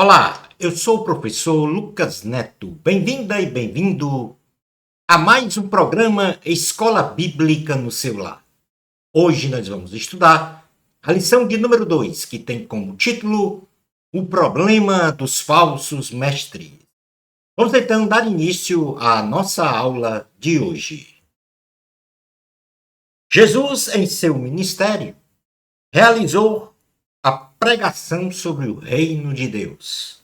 Olá, eu sou o professor Lucas Neto. Bem-vinda e bem-vindo a mais um programa Escola Bíblica no seu lar. Hoje nós vamos estudar a lição de número 2, que tem como título O Problema dos Falsos Mestres. Vamos então dar início à nossa aula de hoje. Jesus, em seu ministério, realizou a pregação sobre o reino de Deus.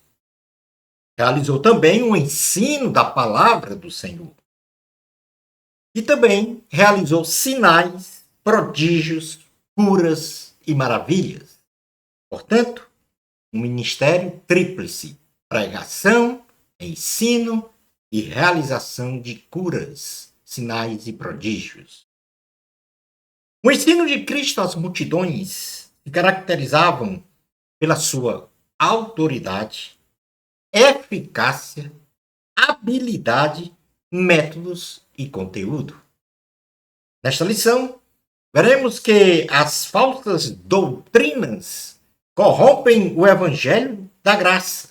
Realizou também o ensino da palavra do Senhor. E também realizou sinais, prodígios, curas e maravilhas. Portanto, um ministério tríplice: pregação, ensino e realização de curas, sinais e prodígios. O ensino de Cristo às multidões se caracterizavam pela sua autoridade, eficácia, habilidade, métodos e conteúdo. Nesta lição, veremos que as falsas doutrinas corrompem o evangelho da graça.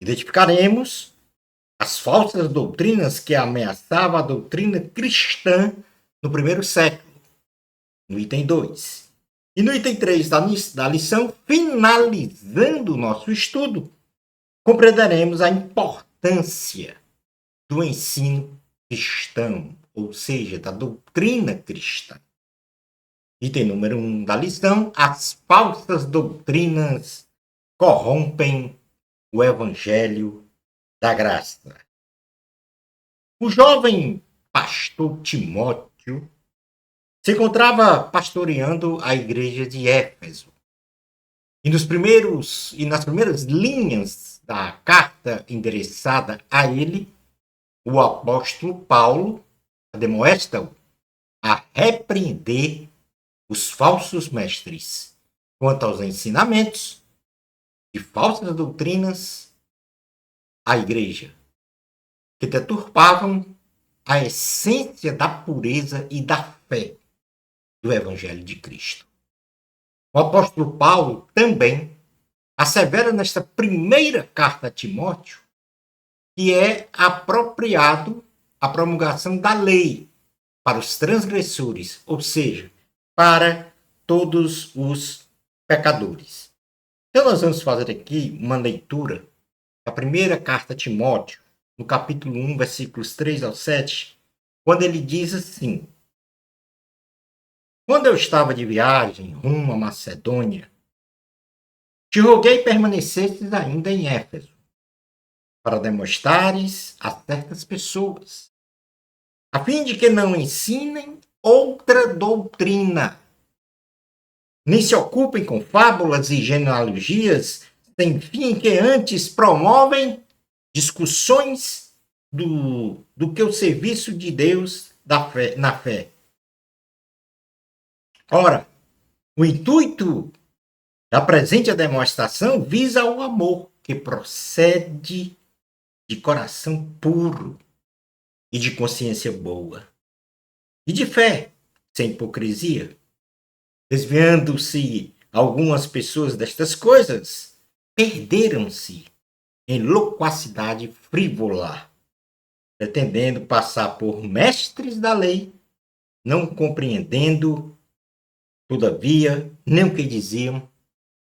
Identificaremos as falsas doutrinas que ameaçavam a doutrina cristã no primeiro século, no item 2. E no item 3 da lição, finalizando o nosso estudo, compreenderemos a importância do ensino cristão, ou seja, da doutrina cristã. Item número 1 da lição: as falsas doutrinas corrompem o evangelho da graça. O jovem pastor Timóteo se encontrava pastoreando a igreja de Éfeso. E nas primeiras linhas da carta endereçada a ele, o apóstolo Paulo admoesta-o a repreender os falsos mestres quanto aos ensinamentos e falsas doutrinas à igreja, que deturpavam a essência da pureza e da fé do Evangelho de Cristo. O apóstolo Paulo também assevera nesta primeira carta a Timóteo que é apropriado a promulgação da lei para os transgressores, ou seja, para todos os pecadores. Então nós vamos fazer aqui uma leitura da primeira carta a Timóteo, no capítulo 1, versículos 3 ao 7, quando ele diz assim: Quando eu estava de viagem rumo à Macedônia, te roguei permanecesses ainda em Éfeso, para demonstrares a certas pessoas, a fim de que não ensinem outra doutrina, nem se ocupem com fábulas e genealogias sem fim, que antes promovem discussões do que o serviço de Deus na fé. Ora, o intuito da presente demonstração visa o amor que procede de coração puro e de consciência boa, e de fé sem hipocrisia. Desviando-se algumas pessoas destas coisas, perderam-se em loquacidade frívola, pretendendo passar por mestres da lei, não compreendendo, todavia, nem o que diziam,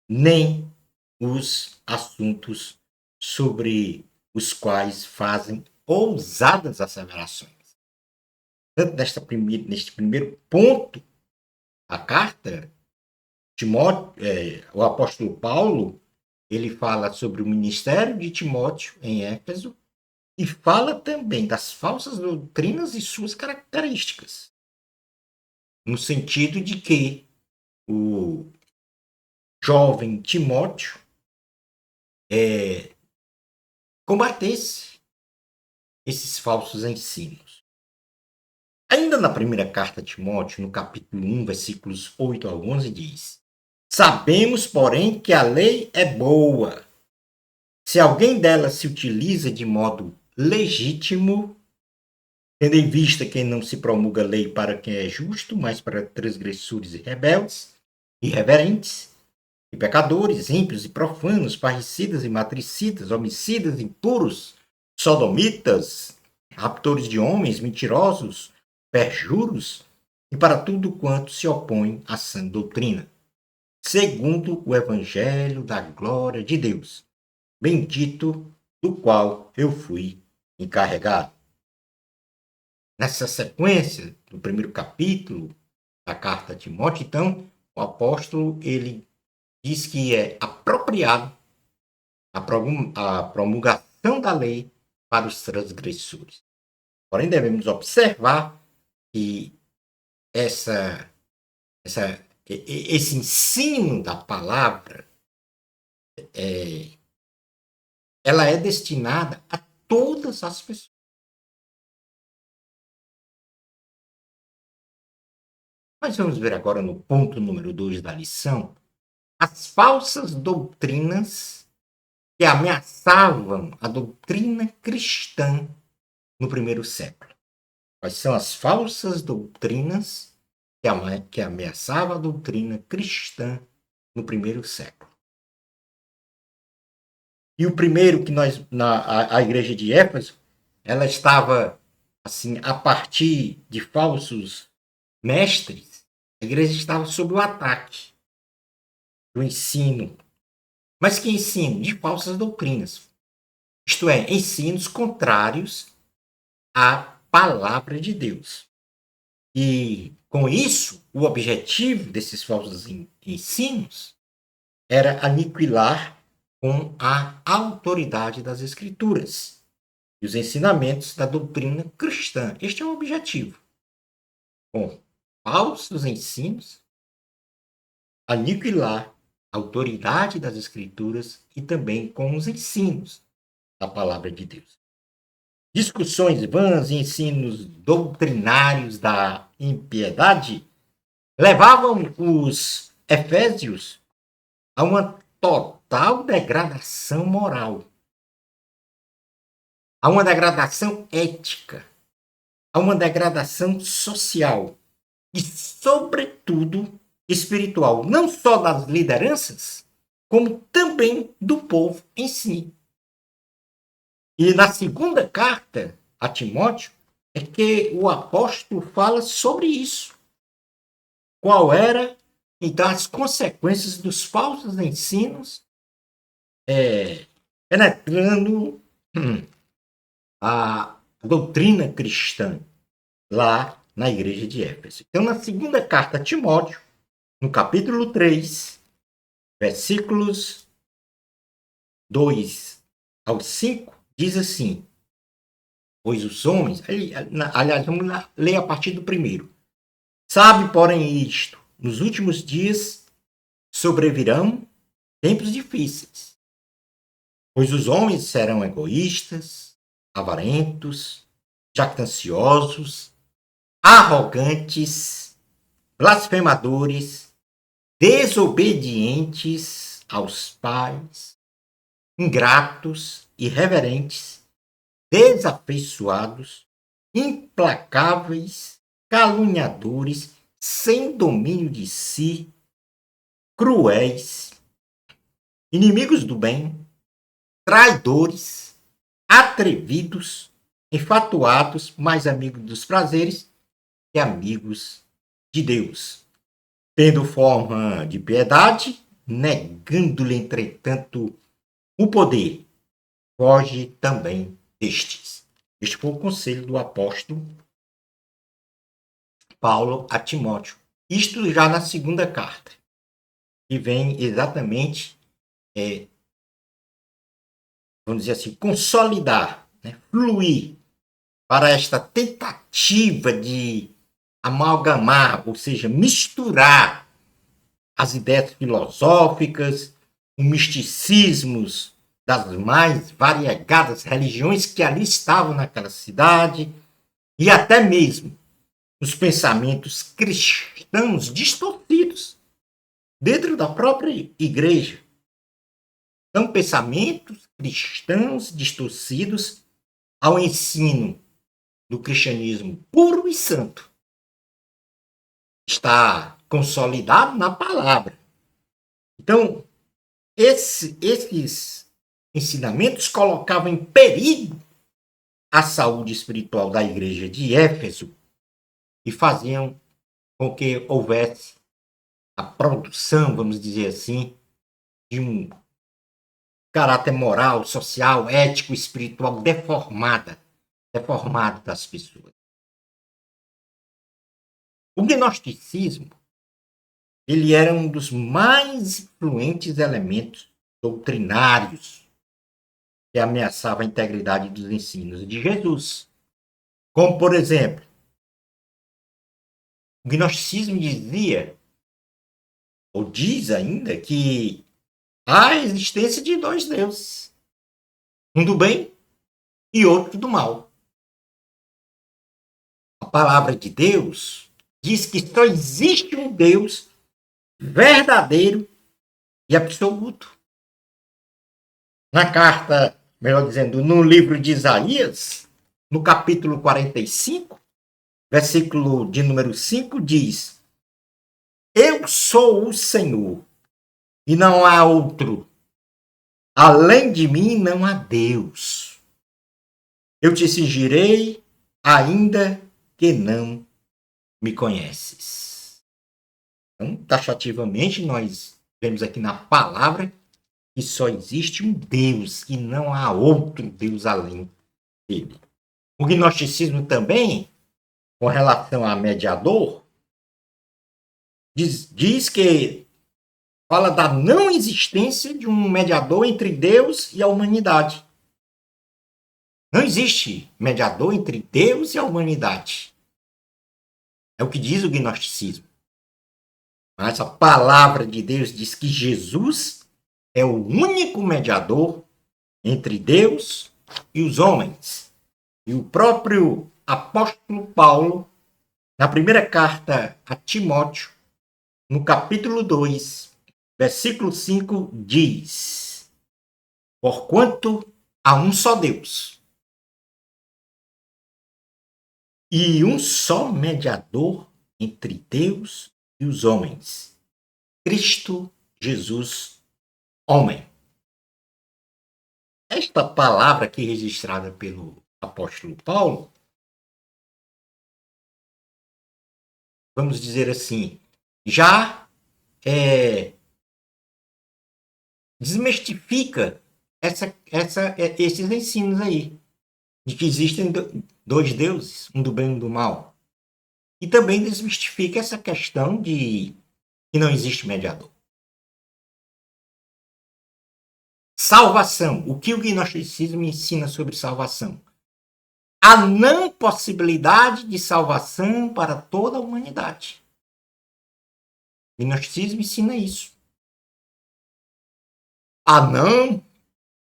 nem os assuntos sobre os quais fazem ousadas asseverações. Tanto neste primeiro ponto, a carta, o apóstolo Paulo, ele fala sobre o ministério de Timóteo em Éfeso e fala também das falsas doutrinas e suas características, no sentido de que o jovem Timóteo combatesse esses falsos ensinos. Ainda na primeira carta a Timóteo, no capítulo 1, versículos 8 ao 11, diz: Sabemos, porém, que a lei é boa. Se alguém dela se utiliza de modo legítimo, tendo em vista que não se promulga lei para quem é justo, mas para transgressores e rebeldes, irreverentes, e pecadores, ímpios e profanos, parricidas e matricidas, homicidas, impuros, sodomitas, raptores de homens, mentirosos, perjuros, e para tudo quanto se opõe à sã doutrina, segundo o evangelho da glória de Deus, bendito do qual eu fui encarregado. Nessa sequência, do primeiro capítulo da carta a Timóteo, então, o apóstolo ele diz que é apropriado a promulgação da lei para os transgressores. Porém, devemos observar que esse ensino da palavra ela é destinada a todas as pessoas. Nós vamos ver agora no ponto número 2 da lição as falsas doutrinas que ameaçavam a doutrina cristã no primeiro século. Quais são as falsas doutrinas que ameaçavam a doutrina cristã no primeiro século? E o primeiro que a igreja de Éfeso, ela estava assim, a partir de falsos mestres, a igreja estava sob o ataque do ensino. Mas que ensino? De falsas doutrinas. Isto é, ensinos contrários à palavra de Deus. E, com isso, o objetivo desses falsos ensinos era aniquilar com a autoridade das Escrituras e os ensinamentos da doutrina cristã. Este é o objetivo. Com falsos ensinos, aniquilar a autoridade das Escrituras e também com os ensinos da palavra de Deus. Discussões vãs e ensinos doutrinários da impiedade levavam os efésios a uma total degradação moral, a uma degradação ética, a uma degradação social e, sobretudo, espiritual, não só das lideranças, como também do povo em si. E na segunda carta a Timóteo é que o apóstolo fala sobre isso. Qual era, então, as consequências dos falsos ensinos penetrando a doutrina cristã lá na igreja de Éfeso. Então, na segunda carta a Timóteo, no capítulo 3, versículos 2 ao 5, diz assim: pois os homens, aliás, vamos lá, ler a partir do primeiro. Sabe, porém, isto, nos últimos dias sobrevirão tempos difíceis, pois os homens serão egoístas, avarentos, jactanciosos, arrogantes, blasfemadores, desobedientes aos pais, ingratos, irreverentes, desafeiçoados, implacáveis, caluniadores, sem domínio de si, cruéis, inimigos do bem, traidores, atrevidos, enfatuados, mais amigos dos prazeres que amigos de Deus, tendo forma de piedade, negando-lhe, entretanto, o poder. Foge também destes. Este foi o conselho do apóstolo Paulo a Timóteo. Isto já na segunda carta, que vem exatamente, vamos dizer assim, consolidar, fluir para esta tentativa de amalgamar, ou seja, misturar as ideias filosóficas, os misticismos das mais variegadas religiões que ali estavam naquela cidade, e até mesmo os pensamentos cristãos distorcidos dentro da própria igreja. São pensamentos cristãos distorcidos ao ensino do cristianismo puro e santo. Está consolidado na palavra. Então, esses ensinamentos colocavam em perigo a saúde espiritual da igreja de Éfeso e faziam com que houvesse a produção, vamos dizer assim, de um caráter moral, social, ético, espiritual deformado das pessoas. O gnosticismo, ele era um dos mais influentes elementos doutrinários que ameaçava a integridade dos ensinos de Jesus. Como, por exemplo, o gnosticismo dizia, ou diz ainda, que há a existência de dois deuses, um do bem e outro do mal. A palavra de Deus diz que só existe um Deus verdadeiro e absoluto. Na carta, melhor dizendo, no livro de Isaías, no capítulo 45, versículo de número 5, diz: Eu sou o Senhor, e não há outro. Além de mim não há Deus. Eu te cingirei, ainda que não me conheces. Então, taxativamente, nós vemos aqui na palavra que só existe um Deus, e não há outro Deus além dele. O gnosticismo também, com relação a mediador, diz que fala da não existência de um mediador entre Deus e a humanidade. Não existe mediador entre Deus e a humanidade. É o que diz o gnosticismo. Mas a palavra de Deus diz que Jesus é o único mediador entre Deus e os homens. E o próprio apóstolo Paulo, na primeira carta a Timóteo, no capítulo 2, versículo 5, diz: Porquanto há um só Deus e um só mediador entre Deus e os homens, Cristo Jesus, homem. Esta palavra aqui registrada pelo apóstolo Paulo, vamos dizer assim, já desmistifica esses ensinos aí, de que existem dois deuses, um do bem e um do mal. E também desmistifica essa questão de que não existe mediador. Salvação. O que o gnosticismo ensina sobre salvação? A não possibilidade de salvação para toda a humanidade. O gnosticismo ensina isso. A não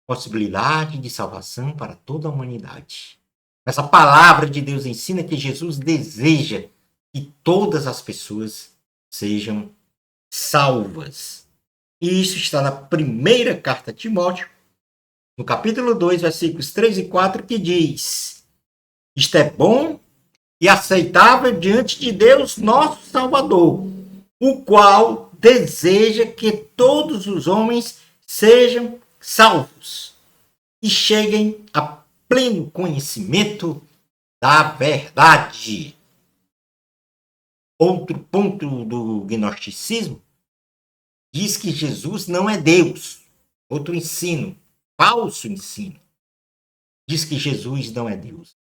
possibilidade de salvação para toda a humanidade. Essa palavra de Deus ensina que Jesus deseja que todas as pessoas sejam salvas. E isso está na primeira carta a Timóteo, no capítulo 2, versículos 3 e 4, que diz: Isto é bom e aceitável diante de Deus, nosso Salvador, o qual deseja que todos os homens sejam salvos e cheguem a pleno conhecimento da verdade. Outro ponto do gnosticismo diz que Jesus não é Deus. Outro ensino, falso ensino, diz que Jesus não é Deus.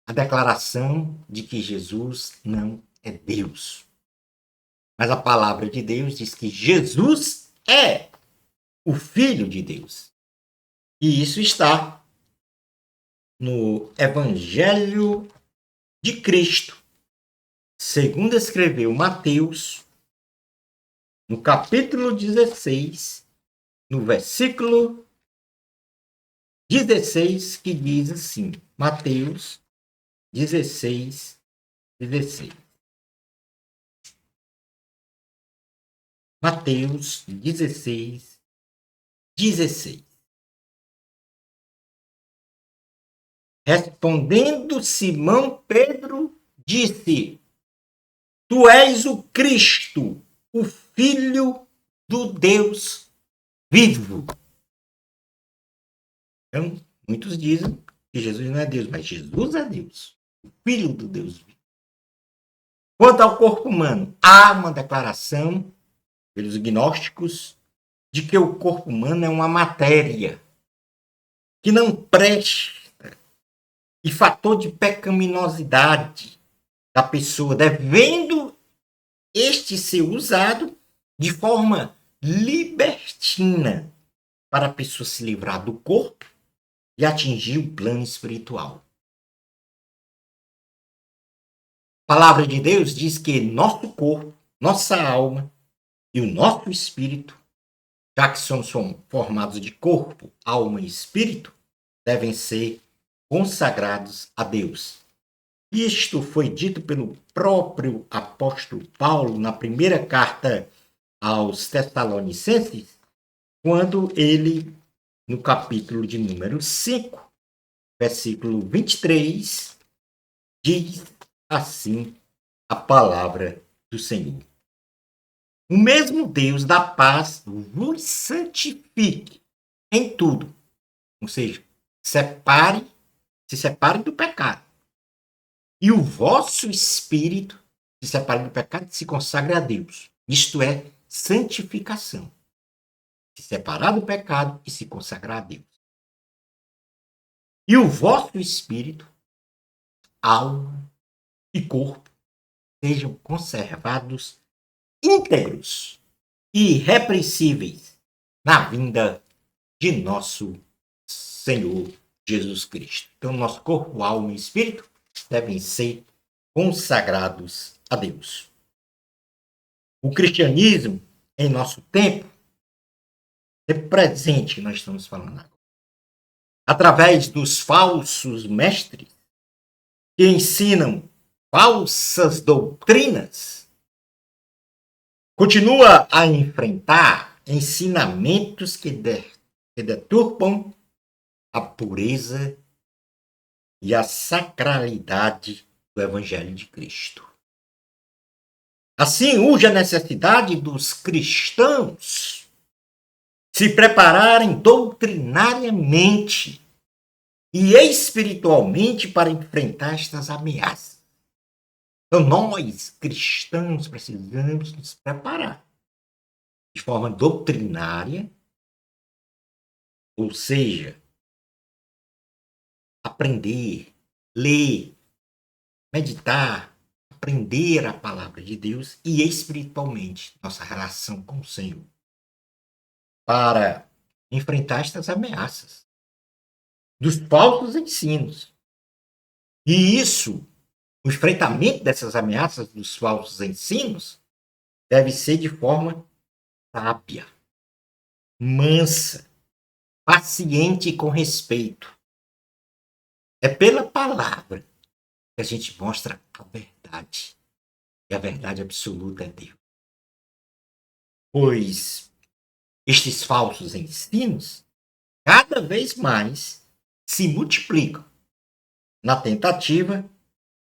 A declaração de que Jesus não é Deus. Mas a palavra de Deus diz que Jesus é o Filho de Deus. E isso está no Evangelho de Cristo, segundo escreveu Mateus, no capítulo 16, no versículo 16, que diz assim, Mateus 16, 16. Mateus 16, 16. Respondendo Simão Pedro, disse: Tu és o Cristo, o Filho do Deus vivo. Então, muitos dizem que Jesus não é Deus, mas Jesus é Deus, o Filho do Deus vivo. Quanto ao corpo humano, há uma declaração pelos gnósticos de que o corpo humano é uma matéria que não presta e fator de pecaminosidade da pessoa, devendo este ser usado de forma libertina para a pessoa se livrar do corpo e atingir o plano espiritual. A palavra de Deus diz que nosso corpo, nossa alma e o nosso espírito, já que somos formados de corpo, alma e espírito, devem ser consagrados a Deus. Isto foi dito pelo próprio apóstolo Paulo na primeira carta aos Tessalonicenses, quando ele, no capítulo de número 5, versículo 23, diz assim a palavra do Senhor. O mesmo Deus da paz vos santifique em tudo. Ou seja, se separe do pecado. E o vosso espírito se separe do pecado e se consagre a Deus. Isto é santificação. Se separar do pecado e se consagrar a Deus. E o vosso espírito, alma e corpo sejam conservados íntegros e irrepreensíveis na vinda de nosso Senhor Jesus Cristo. Então, nosso corpo, alma e espírito devem ser consagrados a Deus. O cristianismo, em nosso tempo, é presente, nós estamos falando agora, através dos falsos mestres que ensinam falsas doutrinas, continua a enfrentar ensinamentos que deturpam a pureza e a sacralidade do Evangelho de Cristo. Assim, urge a necessidade dos cristãos se prepararem doutrinariamente e espiritualmente para enfrentar estas ameaças. Então, nós, cristãos, precisamos nos preparar de forma doutrinária, ou seja, aprender, ler, meditar, aprender a palavra de Deus e espiritualmente nossa relação com o Senhor para enfrentar estas ameaças dos falsos ensinos. E isso, o enfrentamento dessas ameaças dos falsos ensinos deve ser de forma sábia, mansa, paciente e com respeito. É pela palavra que a gente mostra a verdade. E a verdade absoluta é Deus. Pois estes falsos ensinos cada vez mais se multiplicam na tentativa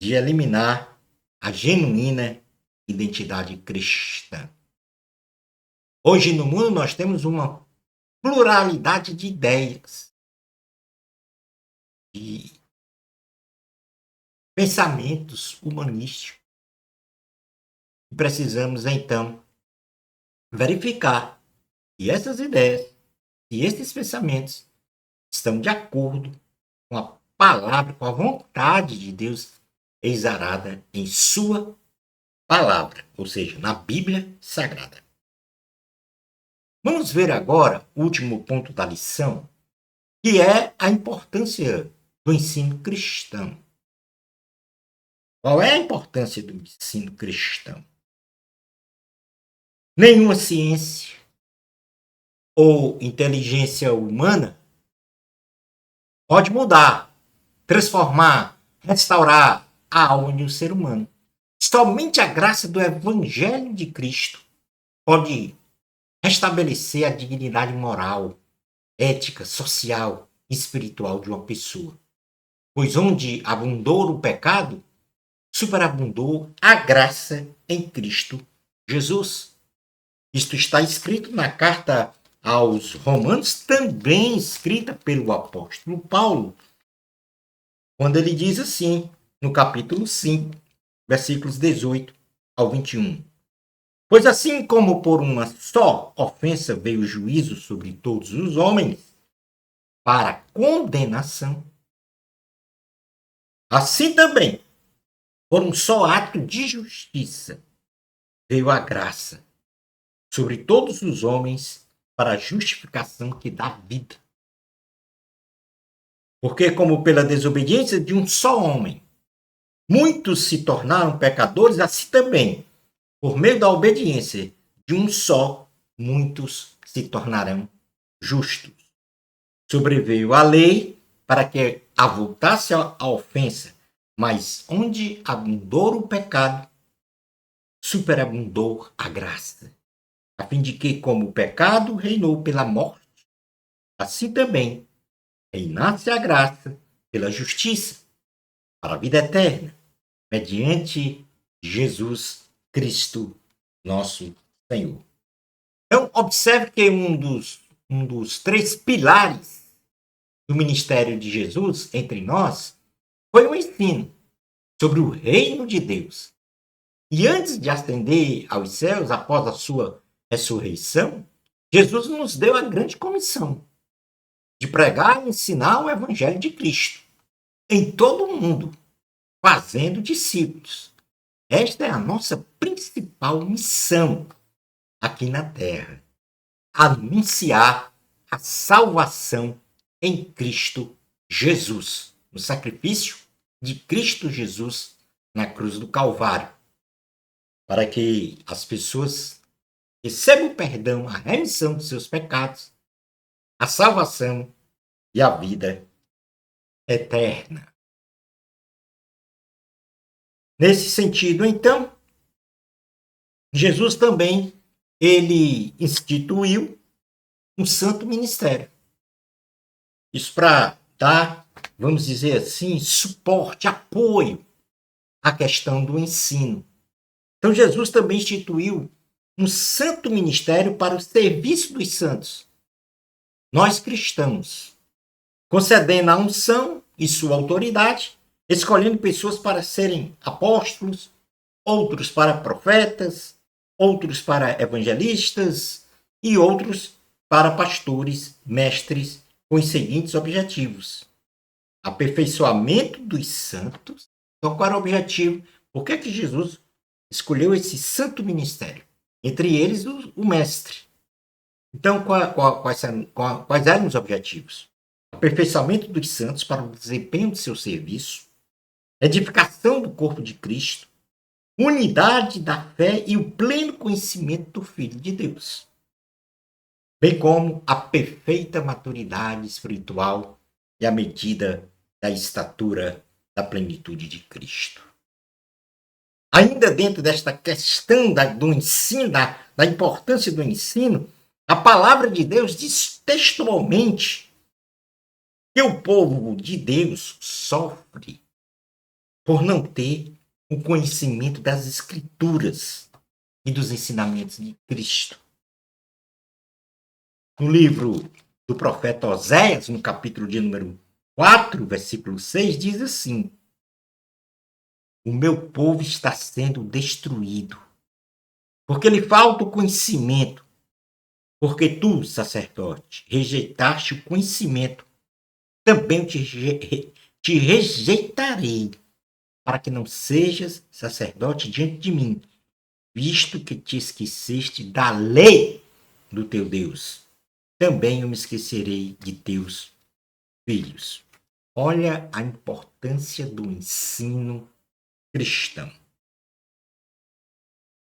de eliminar a genuína identidade cristã. Hoje no mundo nós temos uma pluralidade de ideias, de pensamentos humanísticos. E precisamos então verificar se essas ideias e esses pensamentos estão de acordo com a palavra, com a vontade de Deus exarada em sua palavra, ou seja, na Bíblia Sagrada. Vamos ver agora o último ponto da lição, que é a importância do ensino cristão. Qual é a importância do ensino cristão? Nenhuma ciência ou inteligência humana pode mudar, transformar, restaurar a alma de um ser humano. Somente a graça do Evangelho de Cristo pode restabelecer a dignidade moral, ética, social e espiritual de uma pessoa. Pois onde abundou o pecado, superabundou a graça em Cristo Jesus. Isto está escrito na carta aos Romanos, também escrita pelo apóstolo Paulo, quando ele diz assim, no capítulo 5, versículos 18 ao 21. Pois assim como por uma só ofensa veio o juízo sobre todos os homens, para condenação, assim também, por um só ato de justiça, veio a graça sobre todos os homens para a justificação que dá vida. Porque como pela desobediência de um só homem, muitos se tornaram pecadores, assim também, por meio da obediência de um só, muitos se tornarão justos. Sobreveio a lei para que avultasse a ofensa, mas onde abundou o pecado, superabundou a graça, a fim de que, como o pecado reinou pela morte, assim também reinasse a graça pela justiça, para a vida eterna, mediante Jesus Cristo, nosso Senhor. Então, observe que um dos três pilares do ministério de Jesus entre nós foi o ensino sobre o reino de Deus. E antes de ascender aos céus, após a sua ressurreição, Jesus nos deu a grande comissão de pregar e ensinar o evangelho de Cristo em todo o mundo, fazendo discípulos. Esta é a nossa principal missão aqui na terra. Anunciar a salvação em Cristo Jesus, no sacrifício de Cristo Jesus na cruz do Calvário, para que as pessoas recebam o perdão, a remissão de seus pecados, a salvação e a vida eterna. Nesse sentido, então, Jesus também ele instituiu um santo ministério. Isso para dar, vamos dizer assim, suporte, apoio à questão do ensino. Então, Jesus também instituiu um santo ministério para o serviço dos santos. Nós cristãos, concedendo a unção e sua autoridade, escolhendo pessoas para serem apóstolos, outros para profetas, outros para evangelistas e outros para pastores, mestres, com os seguintes objetivos: aperfeiçoamento dos santos. Então, qual era o objetivo? Por que Jesus escolheu esse santo ministério? Entre eles, o mestre. Então, quais eram os objetivos? Aperfeiçoamento dos santos para o desempenho de seu serviço, edificação do corpo de Cristo, unidade da fé e o pleno conhecimento do Filho de Deus, bem como a perfeita maturidade espiritual e a medida da estatura da plenitude de Cristo. Ainda dentro desta questão do ensino, da importância do ensino, a palavra de Deus diz textualmente que o povo de Deus sofre por não ter o conhecimento das Escrituras e dos ensinamentos de Cristo. No livro do profeta Oséias, no capítulo de número 4, versículo 6, diz assim: o meu povo está sendo destruído, porque lhe falta o conhecimento. Porque tu, sacerdote, rejeitaste o conhecimento, também te rejeitarei, para que não sejas sacerdote diante de mim, visto que te esqueceste da lei do teu Deus. Também eu me esquecerei de teus filhos. Olha a importância do ensino cristão.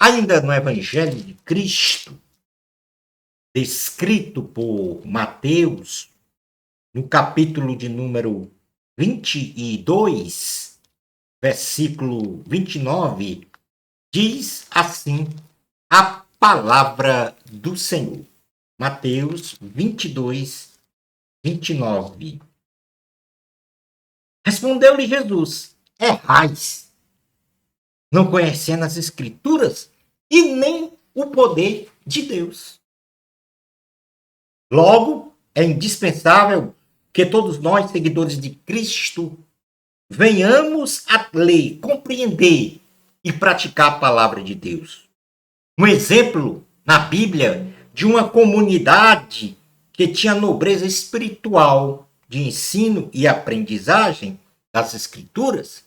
Ainda no Evangelho de Cristo, descrito por Mateus, no capítulo de número 22, versículo 29, diz assim a palavra do Senhor. Mateus 22, 29. Respondeu-lhe Jesus: errais, não conhecendo as Escrituras e nem o poder de Deus. Logo, é indispensável que todos nós, seguidores de Cristo, venhamos a ler, compreender e praticar a palavra de Deus. Um exemplo na Bíblia de uma comunidade que tinha nobreza espiritual de ensino e aprendizagem das Escrituras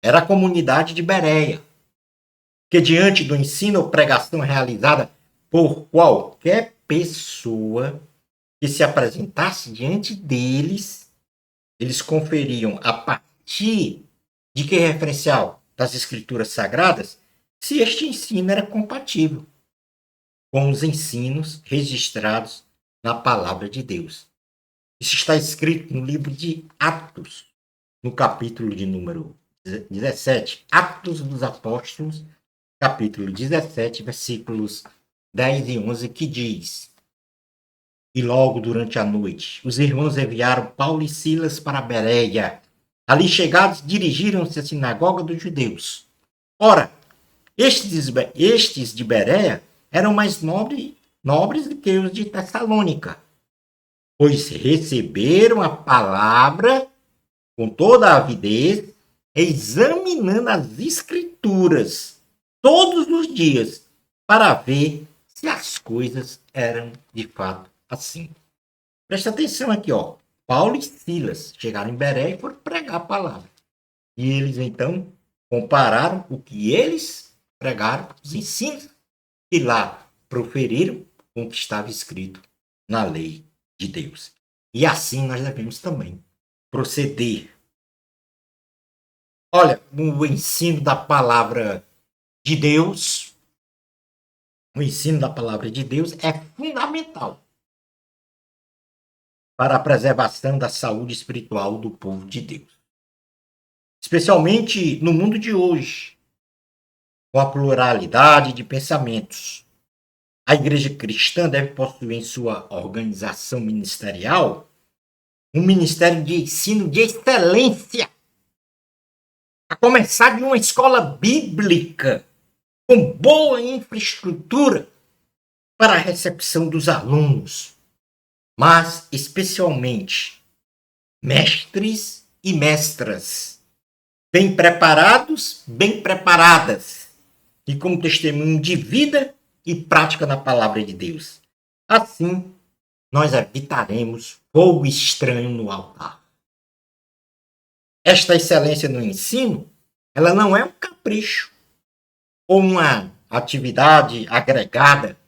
era a comunidade de Bereia, que diante do ensino ou pregação realizada por qualquer pessoa que se apresentasse diante deles, eles conferiam a partir de que referencial das Escrituras Sagradas se este ensino era compatível com os ensinos registrados na palavra de Deus. Isso está escrito no livro de Atos, no capítulo de número 17, Atos dos Apóstolos, capítulo 17, versículos 10 e 11, que diz: E logo durante a noite, os irmãos enviaram Paulo e Silas para Bereia. Ali chegados, dirigiram-se à sinagoga dos judeus. Ora, estes de Bereia eram mais nobres do que os de Tessalônica, pois receberam a palavra com toda a avidez, examinando as Escrituras todos os dias para ver se as coisas eram de fato assim. Presta atenção aqui, ó. Paulo e Silas chegaram em Bereia e foram pregar a palavra. E eles então compararam o que eles pregaram, os ensinos que lá proferiram, com o que estava escrito na lei de Deus. E assim nós devemos também proceder. Olha, o ensino da palavra de Deus, o ensino da palavra de Deus é fundamental para a preservação da saúde espiritual do povo de Deus. Especialmente no mundo de hoje, com a pluralidade de pensamentos. A igreja cristã deve possuir em sua organização ministerial um ministério de ensino de excelência, a começar de uma escola bíblica com boa infraestrutura para a recepção dos alunos, mas especialmente mestres e mestras, bem preparados, bem preparadas, e com testemunho de vida e prática na palavra de Deus. Assim, nós evitaremos fogo estranho no altar. Esta excelência no ensino, ela não é um capricho ou uma atividade agregada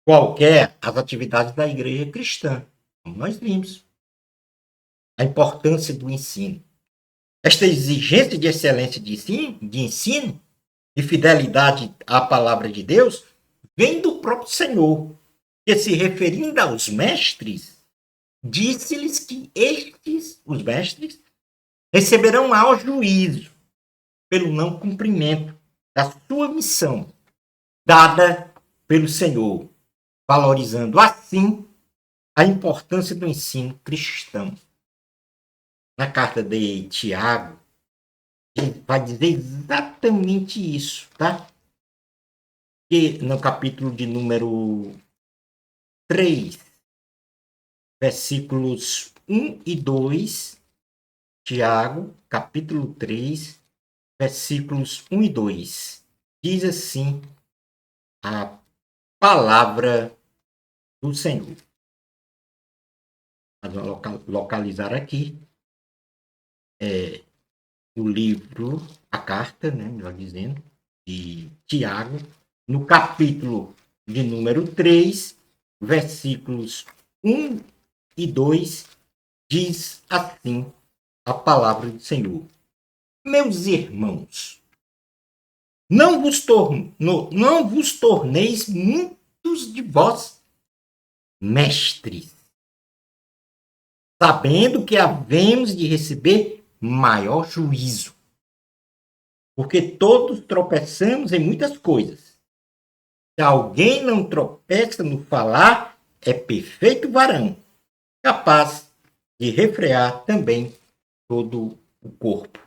qualquer às atividades da igreja cristã, como nós vimos. A importância do ensino. Esta exigência de excelência de ensino e fidelidade à palavra de Deus vem do próprio Senhor, que, se referindo aos mestres, disse-lhes que estes, os mestres, receberão mau juízo pelo não cumprimento da sua missão dada pelo Senhor, valorizando assim a importância do ensino cristão. Na carta de Tiago, ele vai dizer exatamente isso, tá? Que no capítulo de número 3, versículos 1 e 2, Tiago, capítulo 3, versículos 1 e 2, diz assim a palavra do Senhor. Vamos localizar aqui o livro, a carta, né, melhor dizendo, de Tiago, no capítulo de número 3, versículos 1 e 2, diz assim a palavra do Senhor. Meus irmãos, não vos torneis muitos de vós mestres, sabendo que havemos de receber maior juízo. Porque todos tropeçamos em muitas coisas. Se alguém não tropeça no falar, é perfeito varão, capaz de refrear também todo o corpo.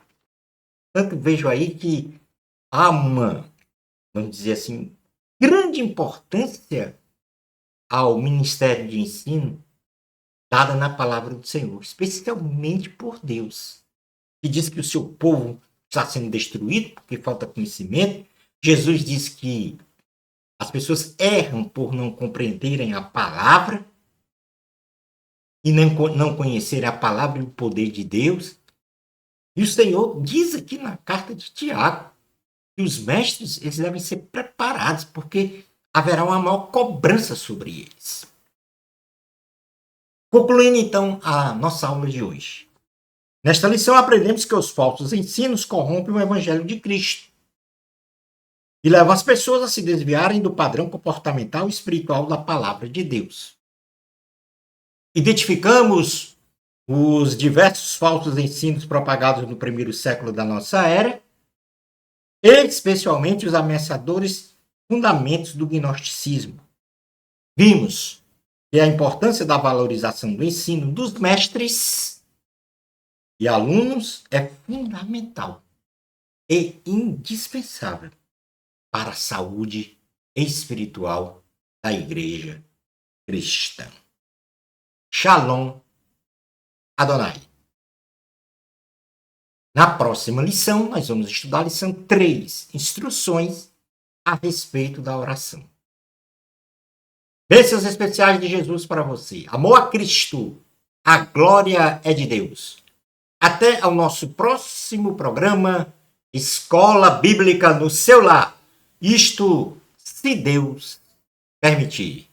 Portanto, vejo aí que há uma, vamos dizer assim, grande importância ao ministério de ensino dada na palavra do Senhor, especialmente por Deus, que diz que o seu povo está sendo destruído porque falta conhecimento. Jesus diz que as pessoas erram por não compreenderem a palavra e não conhecerem a palavra e o poder de Deus. E o Senhor diz aqui na carta de Tiago que os mestres eles devem ser preparados, porque haverá uma maior cobrança sobre eles. Concluindo então a nossa aula de hoje. Nesta lição aprendemos que os falsos ensinos corrompem o evangelho de Cristo e levam as pessoas a se desviarem do padrão comportamental e espiritual da palavra de Deus. Identificamos os diversos falsos ensinos propagados no primeiro século da nossa era, especialmente os ameaçadores fundamentos do gnosticismo. Vimos que a importância da valorização do ensino dos mestres e alunos é fundamental e indispensável para a saúde espiritual da igreja cristã. Shalom Adonai. Na próxima lição, nós vamos estudar a lição 3, instruções a respeito da oração. Bênçãos especiais de Jesus para você. Amor a Cristo. A glória é de Deus. Até ao nosso próximo programa Escola Bíblica no seu lar. Isto, se Deus permitir.